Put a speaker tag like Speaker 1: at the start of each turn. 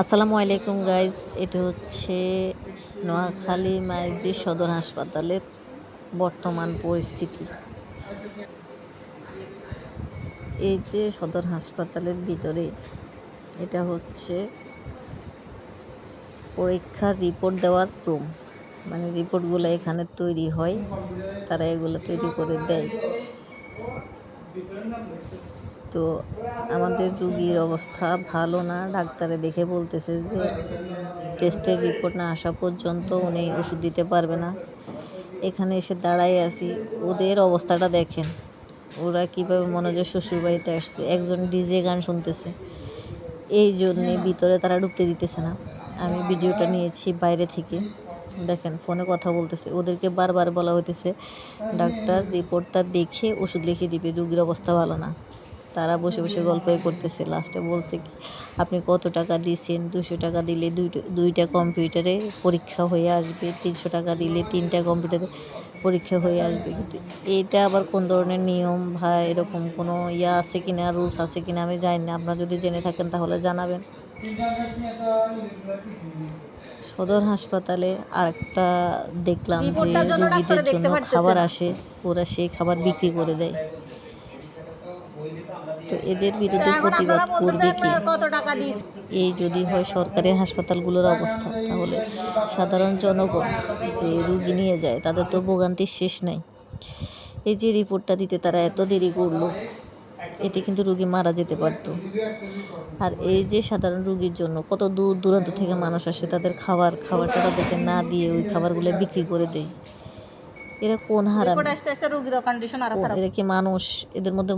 Speaker 1: আসসালামু আলাইকুম গাইজ, এটা হচ্ছে নোয়াখালী মাইজদি সদর হাসপাতালের বর্তমান পরিস্থিতি। এই যে সদর হাসপাতালের ভিতরে এটা হচ্ছে পরীক্ষার রিপোর্ট দেওয়ার রুম, মানে রিপোর্টগুলো এখানে তৈরি হয়, তারা এগুলো তৈরি করে দেয়। তো আমাদের রুগীর অবস্থা ভালো না, ডাক্তারে দেখে বলতেছে যে টেস্টের রিপোর্ট না আসা পর্যন্ত উনি ওষুধ দিতে পারবে না। এখানে এসে দাঁড়াই আছি, ওদের অবস্থাটা দেখেন, ওরা কীভাবে মনে হয় শ্বশুরবাড়িতে আসছে। একজন ডিজে গান শুনতেছে, এই জন্যে ভিতরে তারা ঢুকতে দিতেছে না। আমি ভিডিওটা নিয়েছি বাইরে থেকে, দেখেন ফোনে কথা বলতেছে। ওদেরকে বারবার বলা হইতেছে ডাক্তার রিপোর্টটা দেখে ওষুধ লিখে দিবে, রুগীর অবস্থা ভালো না। তারা বসে বসে গল্পই করতেছে। লাস্টে বলছে কি, আপনি কত টাকা দিয়েছেন? 200 টাকা দিলে দুইটা কম্পিউটারে পরীক্ষা হয়ে আসবে, 300 টাকা দিলে 3টা কম্পিউটারে পরীক্ষা হয়ে আসবে। কিন্তু এটা আবার কোন ধরনের নিয়ম বা এরকম কোনো আছে কিনা, রুলস আছে কিনা আমি জানি না। আপনারা যদি জেনে থাকেন তাহলে জানাবেন। সদর হাসপাতালে আরেকটা দেখলাম যে রুগীদের জন্য খাবার আসে, ওরা সেই খাবার বিক্রি করে দেয়। তো এদের বিরুদ্ধে প্রতিবাদ করবে কি? এই যদি হয় সরকারি হাসপাতালগুলোর অবস্থা, তাহলে সাধারণ জনগণ যে রুগী নিয়ে যায় তাদের তো ভোগান্তির শেষ নাই। এই যে রিপোর্টটা দিতে তারা এত দেরি করলো, এতে কিন্তু রুগী মারা যেতে পারত। আর এই যে সাধারণ রুগীর জন্য কত দূর দূরান্ত থেকে মানুষ আসে, তাদের খাবারটা তাদেরকে না দিয়ে ওই খাবারগুলো বিক্রি করে দেয়। এরা কোন হারামি? এরা কি মানুষ? এদের মধ্যে